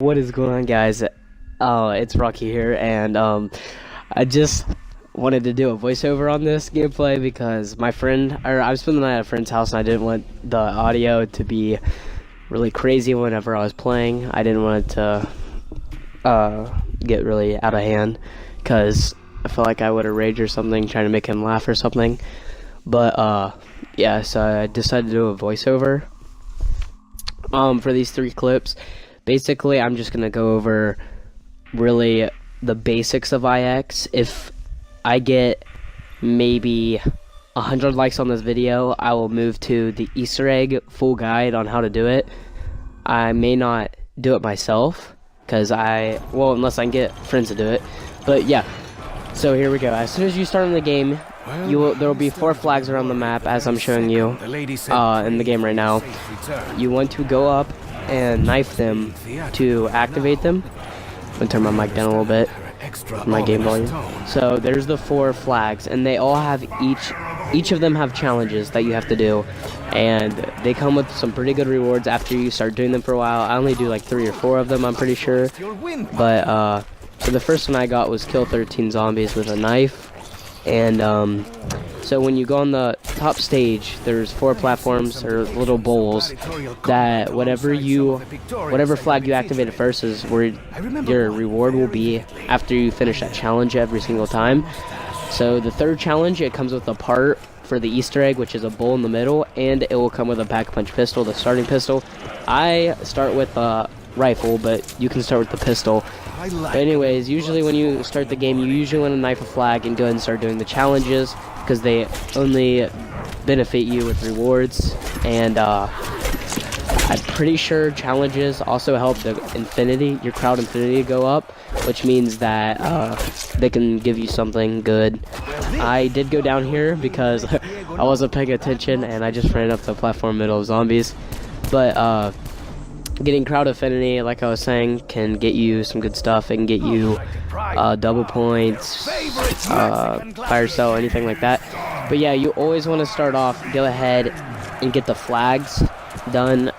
What is going on, guys? It's Rocky here, and I just wanted to do a voiceover on this gameplay because I was spending the night at a friend's house, and I didn't want the audio to be really crazy whenever I was playing. I didn't want it to get really out of hand because I felt like I would have raged or something, trying to make him laugh or something. But yeah, so I decided to do a voiceover for these 3 clips. Basically, I'm just going to go over really the basics of IX. If I get maybe 100 likes on this video, I will move to the Easter egg full guide on how to do it. I may not do it myself, because unless I can get friends to do it. But yeah, so here we go. As soon as you start in the game, there will be 4 flags around the map, as I'm showing you in the game right now. You want to go up and knife them to activate them. I'm gonna turn my mic down a little bit, my game volume. So there's the 4 flags, and they all have each of them have challenges that you have to do, and they come with some pretty good rewards after you start doing them for a while. I only do like 3 or 4 of them, I'm pretty sure. But so the first one I got was kill 13 zombies with a knife. And so when you go on the top stage, there's 4 platforms or little bowls that whatever flag you activated first is where your reward will be after you finish that challenge every single time. So the 3rd challenge, it comes with a part for the Easter egg, which is a bowl in the middle, and it will come with a pack-a-punch pistol, the starting pistol. I start with a rifle, but you can start with the pistol. But anyways, usually when you start the game, you usually want to knife a flag and go ahead and start doing the challenges, because they only benefit you with rewards. And I'm pretty sure challenges also help your crowd infinity go up, which means that they can give you something good. I did go down here because I wasn't paying attention, and I just ran up the platform in the middle of zombies. But getting crowd affinity, like I was saying, can get you some good stuff. It can get you double points, fire cell, anything like that. But yeah, you always want to start off, go ahead and get the flags done.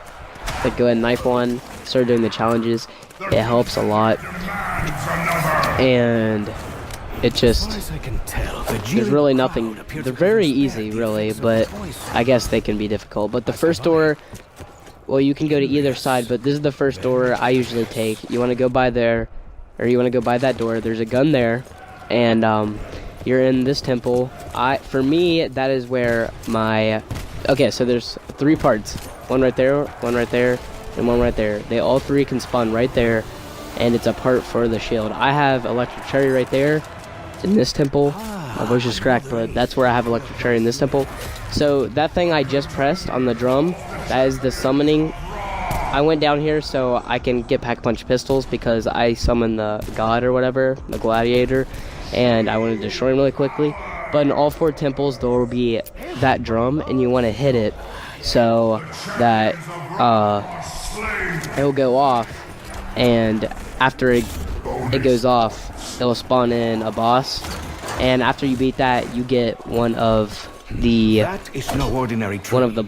Like, go ahead and knife one, start doing the challenges. It helps a lot. And it just, there's really nothing, they're very easy really, but I guess they can be difficult. But the first door, well, you can go to either side, but this is the first door I usually take. You want to go by there, or you want to go by that door. There's a gun there, and you're in this temple. For me, that is where my... Okay, so there's 3 parts. One right there, and one right there. They all 3 can spawn right there, and it's a part for the shield. I have electric cherry right there in this temple. My voice is cracked, but that's where I have electric cherry in this temple. So that thing I just pressed on the drum, that is the summoning. I went down here so I can get pack-a-punch pistols because I summoned the god or whatever, the gladiator, and I wanted to destroy him really quickly. But in all 4 temples, there will be that drum, and you want to hit it so that it'll go off, and after it goes off, it'll spawn in a boss. And after you beat that, you get one of the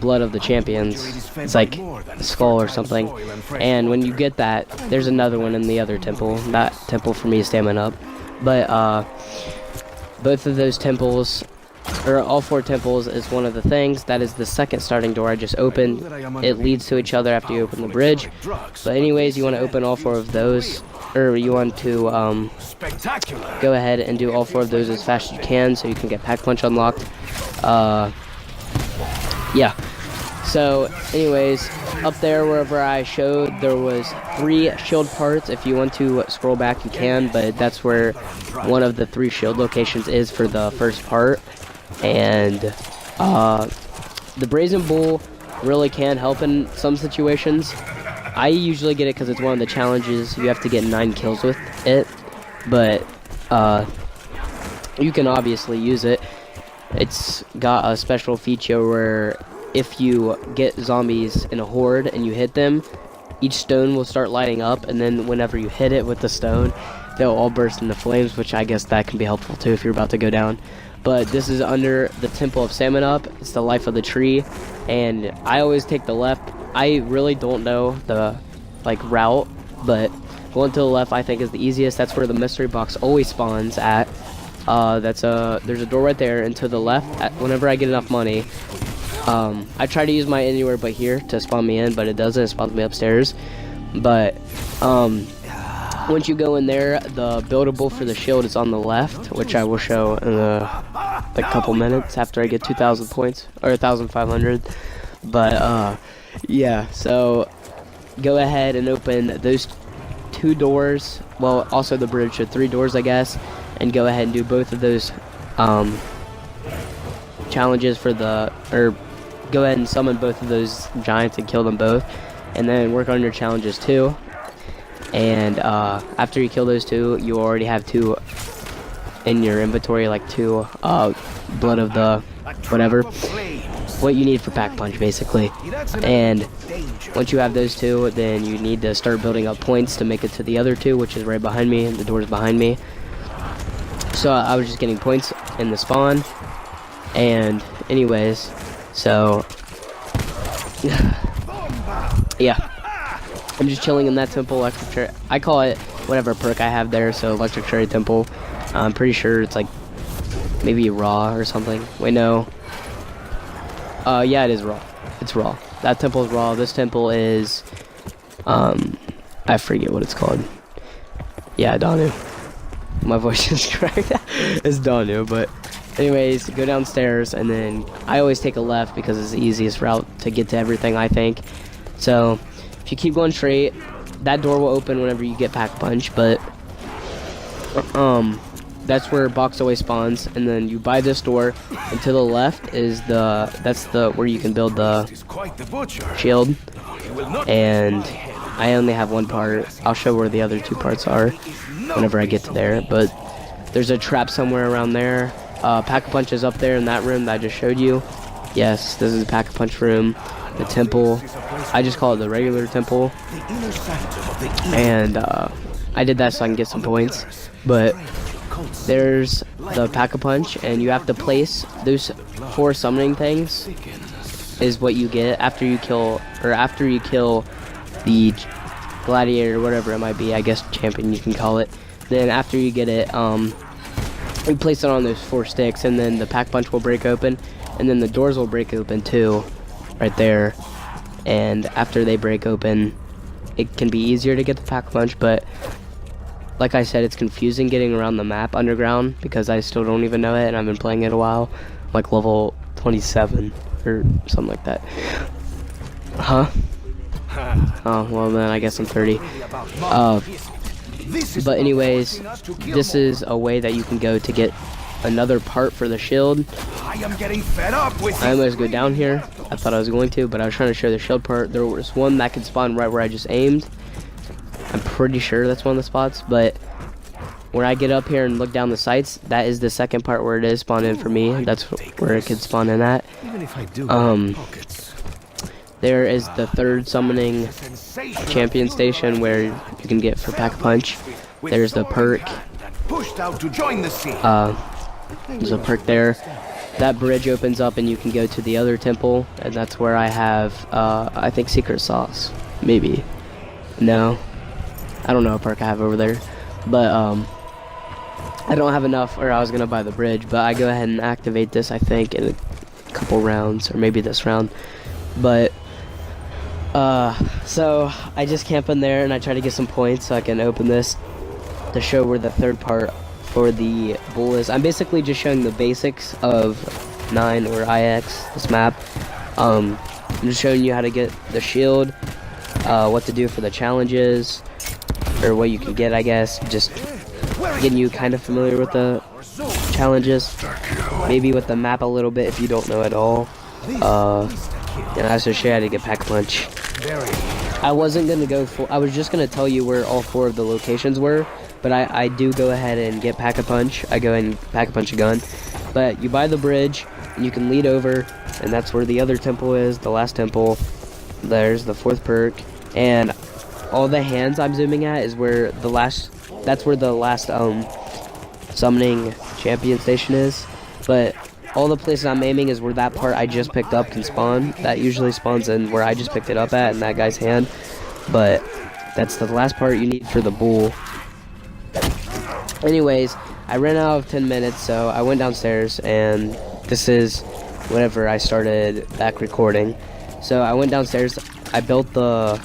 blood of the champions. It's like a skull or something. And when you get that, there's another one in the other temple. That temple for me is stamina up. But both of those temples, or all 4 temples, is one of the things. That is the 2nd starting door I just opened. It leads to each other after you open the bridge. But anyways, you want to open all 4 of those, or you want to go ahead and do all 4 of those as fast as you can so you can get pack-punch unlocked. Yeah, so anyways, up there wherever I showed, there was 3 shield parts. If you want to scroll back, you can, but that's where one of the 3 shield locations is for the first part. And the Brazen Bull really can help in some situations. I usually get it because it's one of the challenges. You have to get 9 kills with it, but you can obviously use it. It's got a special feature where if you get zombies in a horde and you hit them, each stone will start lighting up, and then whenever you hit it with the stone, they'll all burst into flames, which I guess that can be helpful too if you're about to go down. But this is under the Temple of Salmon. It's the life of the tree, and I always take the left. I really don't know the route, but Going to the left, I think, is the easiest. That's where the mystery box always spawns at. There's a door right there, and to the left, whenever I get enough money, I try to use my anywhere but here to spawn me in, but it doesn't. It spawns me upstairs. But once you go in there, the buildable for the shield is on the left, which I will show in a couple minutes after I get 2,000 points, or 1,500. But yeah, so go ahead and open those 2 doors, well, also the bridge, so 3 doors, I guess, and go ahead and do both of those challenges for or go ahead and summon both of those giants and kill them both, and then work on your challenges too. And after you kill those 2, you already have 2 in your inventory, like 2 blood of the whatever, what you need for pack punch, basically. And once you have those 2, then you need to start building up points to make it to the other 2, which is right behind me, and the door's behind me. So I was just getting points in the spawn. And anyways, so yeah, I'm just chilling in that temple. Electric cherry, I call it whatever perk I have there, so electric cherry temple. I'm pretty sure it's like maybe raw or something. Wait, no. Yeah, it is raw. It's raw. That temple is raw. This temple is I forget what it's called. Yeah, Danu. My voice is cracked. It's Danu, but anyways, go downstairs, and then I always take a left because it's the easiest route to get to everything, I think. So if you keep going straight, that door will open whenever you get pack punch, but that's where box always spawns. And then you buy this door, and to the left is where you can build the shield. And I only have 1 part. I'll show where the other 2 parts are whenever I get to there, but there's a trap somewhere around there. Pack-a-punch is up there in that room that I just showed you. Yes, this is the pack-a-punch room. The temple, I just call it the regular temple, and I did that so I can get some points. But there's the pack-a-punch, and you have to place those 4 summoning things is what you get after you kill the gladiator, whatever it might be, I guess champion you can call it. Then after you get it, you place it on those 4 sticks, and then the pack punch will break open, and then the doors will break open too, right there. And after they break open, it can be easier to get the pack punch, but like I said, it's confusing getting around the map underground because I still don't even know it, and I've been playing it a while, like level 27 or something like that. Huh? Oh, well then I guess I'm 30. But anyways, this is a way that you can go to get another part for the shield. I almost go down here. I thought I was going to, but I was trying to show the shield part. There was one that could spawn right where I just aimed. I'm pretty sure that's one of the spots, but where I get up here and look down the sights, that is the second part where it is spawned in for me. That's where it could spawn in at. There is the 3rd summoning champion station where you can get for pack punch. There's the perk. There's a perk there. That bridge opens up and you can go to the other temple, and that's where I have I think secret sauce. Maybe. No. I don't know what perk I have over there. But I don't have enough, or I was gonna buy the bridge, but I go ahead and activate this, I think, in a couple rounds, or maybe this round. But so I just camp in there and I try to get some points so I can open this to show where the 3rd part for the bull is. I'm basically just showing the basics of 9 or IX, this map. I'm just showing you how to get the shield, what to do for the challenges, or what you can get, I guess. Just getting you kind of familiar with the challenges, maybe with the map a little bit if you don't know at all. And I also show you how to get pack punch. I wasn't gonna go full. I was just gonna tell you where all 4 of the locations were, but I do go ahead and get pack a punch. I go ahead and pack a punch a gun. But you buy the bridge and you can lead over, and that's where the other temple is, the last temple. There's the 4th perk, and all the hands I'm zooming at is where the last. That's where the last summoning champion station is. But all the places I'm aiming is where that part I just picked up can spawn. That usually spawns in where I just picked it up at, in that guy's hand. But That's the last part you need for the bull. Anyways, I ran out of 10 minutes, so I went downstairs, and this is whenever I started back recording. So I went downstairs, I built the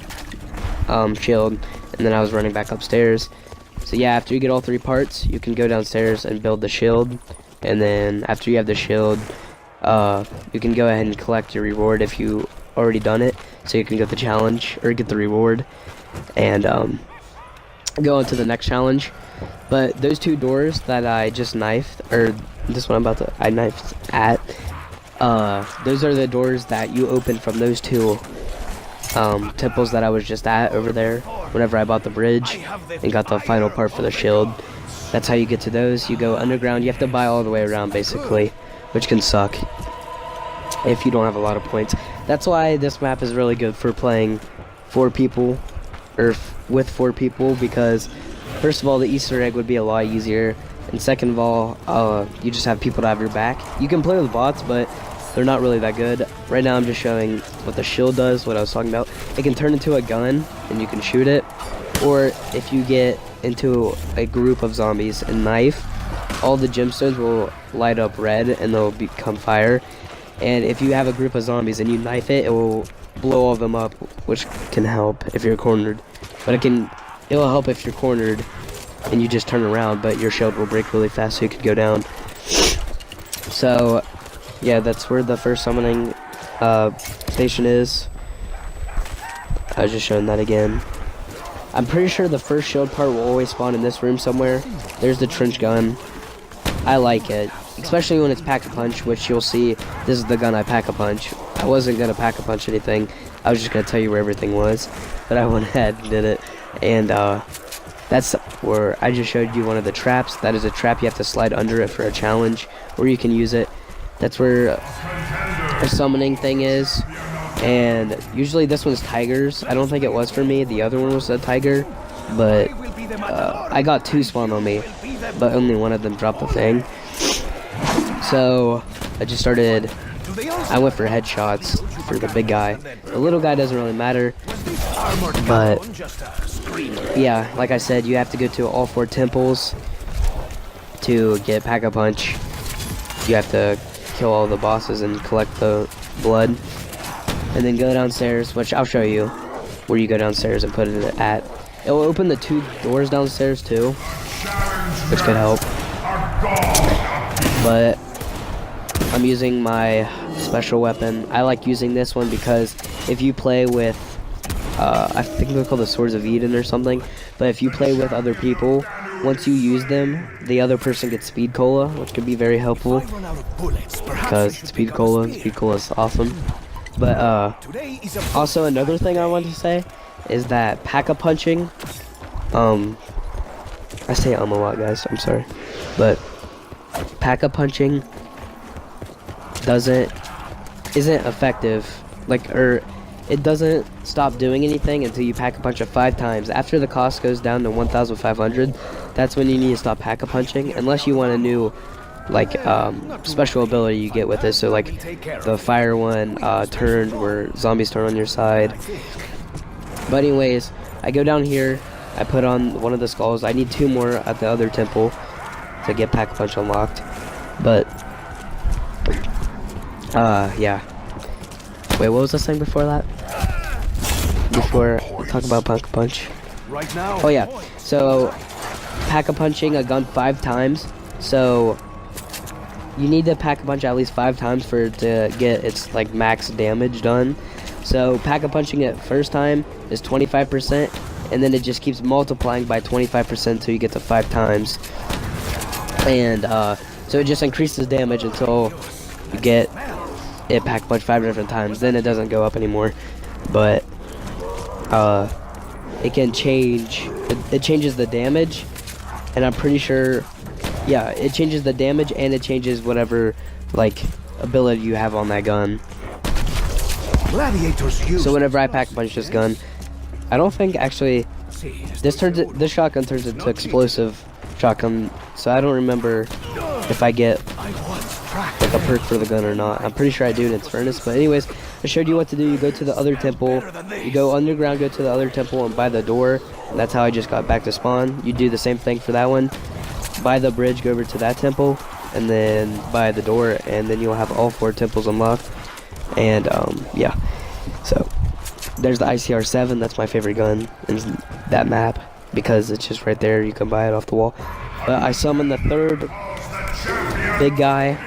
shield, and then I was running back upstairs. So yeah, after you get all 3 parts, you can go downstairs and build the shield, and then after you have the shield, you can go ahead and collect your reward if you already done it, so you can get the challenge, or get the reward, and go on to the next challenge. But those 2 doors that I just knifed, or this one I knifed at, those are the doors that you open from those 2 temples that I was just at over there whenever I bought the bridge and got the final part for the shield. That's how you get to those. You go underground. You have to buy all the way around, basically, which can suck if you don't have a lot of points. That's why this map is really good for playing 4 people, or with 4 people, because first of all, the Easter egg would be a lot easier, and second of all, you just have people to have your back. You can play with bots, but they're not really that good. Right now I'm just showing what the shield does, what I was talking about. It can turn into a gun, and you can shoot it, or if you get into a group of zombies and knife, all the gemstones will light up red, and they'll become fire. And if you have a group of zombies and you knife it, it will blow all of them up, which can help if you're cornered. But it'll help if you're cornered and you just turn around, but your shield will break really fast, so you could go down. So yeah, that's where the first summoning station is. I was just showing that again. I'm pretty sure the first shield part will always spawn in this room somewhere. There's the trench gun. I like it, especially when it's pack-a-punch, which you'll see. This is the gun I pack-a-punch. I wasn't gonna pack-a-punch anything. I was just gonna tell you where everything was, but I went ahead and did it. And that's where I just showed you one of the traps. That is a trap. You have to slide under it for a challenge, or you can use it. That's where a summoning thing is. And usually this one's tigers. I don't think it was for me. The other one was a tiger, but I got 2 spawn on me, but only one of them dropped the thing. So I went for headshots for the big guy. The little guy doesn't really matter, but yeah, like I said, you have to go to all 4 temples to get Pack-a-Punch. You have to kill all the bosses and collect the blood, and then go downstairs, which I'll show you where you go downstairs and put it at. It will open the 2 doors downstairs too, which could help. But I'm using my special weapon. I like using this one because if you play with, I think they're called the Swords of Eden or something, but if you play with other people, once you use them, the other person gets speed cola, which could be very helpful, because speed cola is awesome. But also another thing I wanted to say is that pack-a-punching, I say a lot, guys, I'm sorry, but pack-a-punching isn't effective, it doesn't stop doing anything until you pack-a-punch it 5 times. After the cost goes down to 1,500, that's when you need to stop pack-a-punching, unless you want a new special ability you get with it. So like the fire one turned, where zombies turn on your side. But anyways, I go down here, I put on one of the skulls. I need 2 more at the other temple to get Pack-a-Punch unlocked. But yeah, wait, what was I saying before that? Before I talk about Pack-a-Punch, oh yeah, so Pack-a-Punching a gun 5 times. So you need to Pack-a-Punch at least 5 times for it to get its max damage done. So Pack-a-Punching it first time is 25%, and then it just keeps multiplying by 25% until you get to 5 times. And so it just increases damage until you get it Pack-a-Punch 5 different times. Then it doesn't go up anymore. But it can change. It changes the damage, and I'm pretty sure. Yeah, it changes the damage, and it changes whatever ability you have on that gun. So whenever I Pack-a-Punch this gun, I don't think actually this shotgun turns into explosive shotgun. So I don't remember if I get a perk for the gun or not. I'm pretty sure I do in its furnace. But anyways, I showed you what to do. You go to the other temple, you go underground, go to the other temple, and buy the door. And that's how I just got back to spawn. You do the same thing for that one. Buy the bridge, go over to that temple, and then buy the door, and then you'll have all 4 temples unlocked. And yeah, so there's the ICR-7. That's my favorite gun in that map because it's just right there. You can buy it off the wall. But I summoned the 3rd big guy.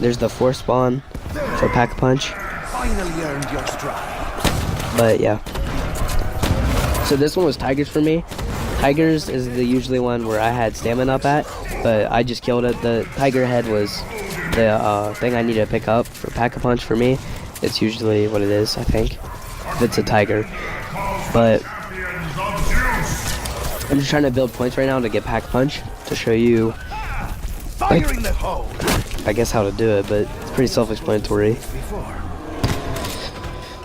There's the 4th spawn for Pack-a-Punch. Finally earned your stride. But yeah. So this one was Tigers for me. Tigers is the usually one where I had stamina up at, but I just killed it. The Tiger head was the thing I needed to pick up for Pack-a-Punch for me. It's usually what it is, I think, if it's a Tiger. But I'm just trying to build points right now to get Pack-a-Punch to show you, like, I guess how to do it, but it's pretty self-explanatory.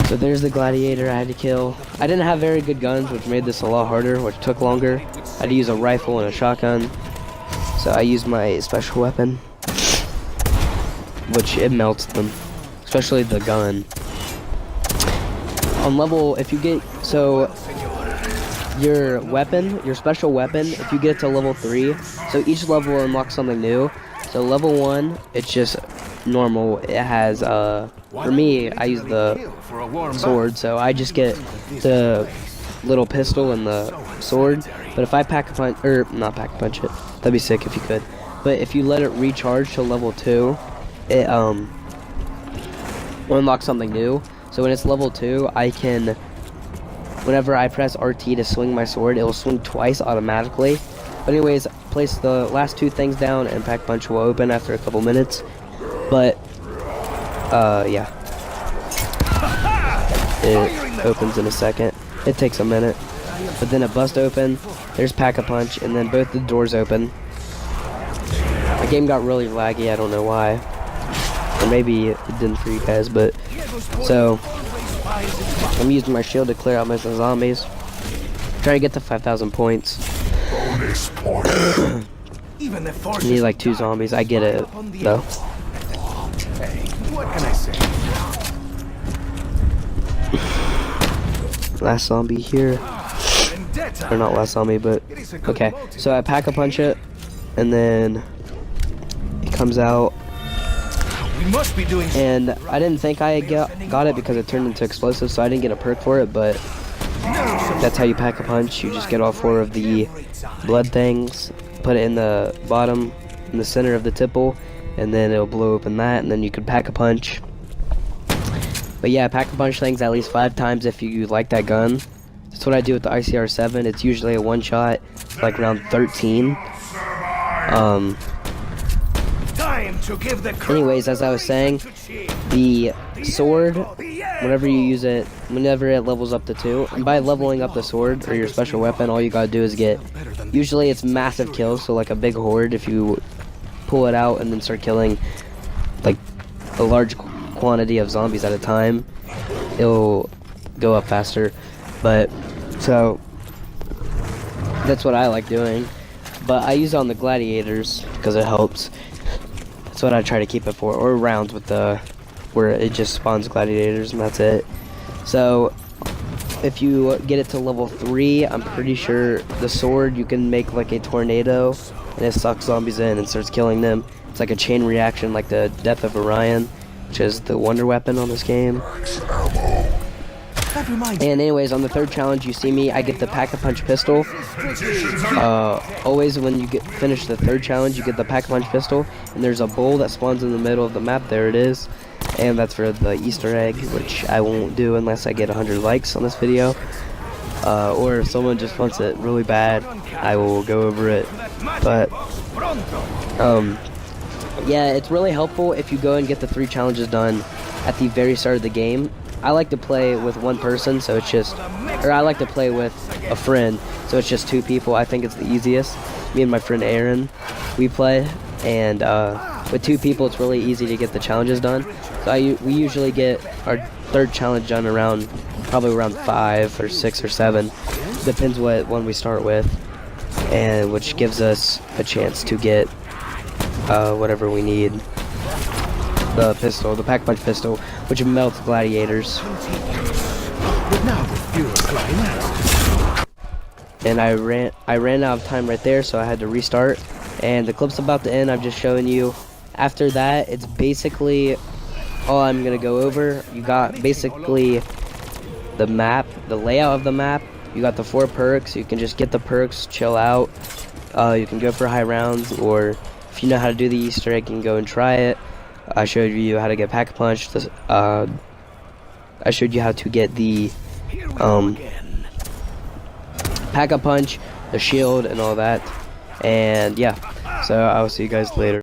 So there's the gladiator I had to kill. I didn't have very good guns, which made this a lot harder, which took longer. I had to use a rifle and a shotgun. So I used my special weapon, which it melts them, especially the gun. On level, if you get, so your weapon, your special weapon, if you get to level 3, so each level unlocks something new. So level 1, it's just normal. It has, for me, I use the sword, so I just get the little pistol and the sword. But if I Pack-a-Punch, or not Pack-a-Punch it, that'd be sick if you could. But if you let it recharge to level 2, it will unlock something new. So when it's level 2, I can, whenever I press RT to swing my sword, it will swing twice automatically. But anyways, place the last 2 things down and Pack-a-Punch will open after a couple minutes. But yeah, it opens in a second. It takes a minute, but then it busts open. There's Pack-a-Punch, and then both the doors open. The game got really laggy. I don't know why, or maybe it didn't for you guys. But so I'm using my shield to clear out my zombies. Trying to get to 5,000 points. You need like 2 zombies. I get it though. What can I say? Last zombie here. Or not last zombie, but okay. So I Pack-a-Punch it, and then it comes out. We must be doing. And I didn't think I got it because it turned into explosive, so I didn't get a perk for it. But that's how you Pack-a-Punch. You just get all 4 of the blood things, put it in the bottom, in the center of the tipple, and then it'll blow open that, and then you can Pack-a-Punch. But yeah, Pack-a-Punch things at least 5 times if you like that gun. That's what I do with the ICR-7. It's usually a one-shot, like round 13. Anyways, as I was saying, the sword, whenever you use it, whenever it levels up to 2, and by leveling up the sword or your special weapon, all you gotta do is get, usually it's massive kills, so like a big horde. If you pull it out and then start killing like a large quantity of zombies at a time, it'll go up faster. But so that's what I like doing, but I use it on the gladiators because it helps. That's what I try to keep it for, or rounds with the where it just spawns gladiators and that's it. So if you get it to level 3, I'm pretty sure the sword, you can make like a tornado and it sucks zombies in and starts killing them. It's like a chain reaction, like the Death of Orion, which is the wonder weapon on this game. And anyways, on the 3rd challenge, you see me, I get the Pack-a-Punch pistol. Always when you finish the 3rd challenge, you get the Pack-a-Punch pistol, and there's a bowl that spawns in the middle of the map. There it is. And that's for the Easter egg, which I won't do unless I get 100 likes on this video. Or if someone just wants it really bad, I will go over it. But yeah, it's really helpful if you go and get the 3 challenges done at the very start of the game. I like to play with one person, so it's just, or I like to play with a friend, so it's just 2 people. I think it's the easiest. Me and my friend Aaron, we play, and with 2 people, it's really easy to get the challenges done. So we usually get our 3rd challenge done around, probably around 5 or 6 or 7, depends what one we start with, and which gives us a chance to get whatever we need. the pistol, the pack punch pistol, which melts gladiators. But now with fewer flying arrows. And I ran out of time right there, so I had to restart. And the clip's about to end. I'm just showing you. After that, it's basically all I'm gonna go over. You got basically the map, the layout of the map. You got the 4 perks. You can just get the perks, chill out. You can go for high rounds, or if you know how to do the Easter egg, you can go and try it. I showed you how to get pack punch. I showed you how to get the pack a punch, the shield, and all that. And yeah, so I'll see you guys later.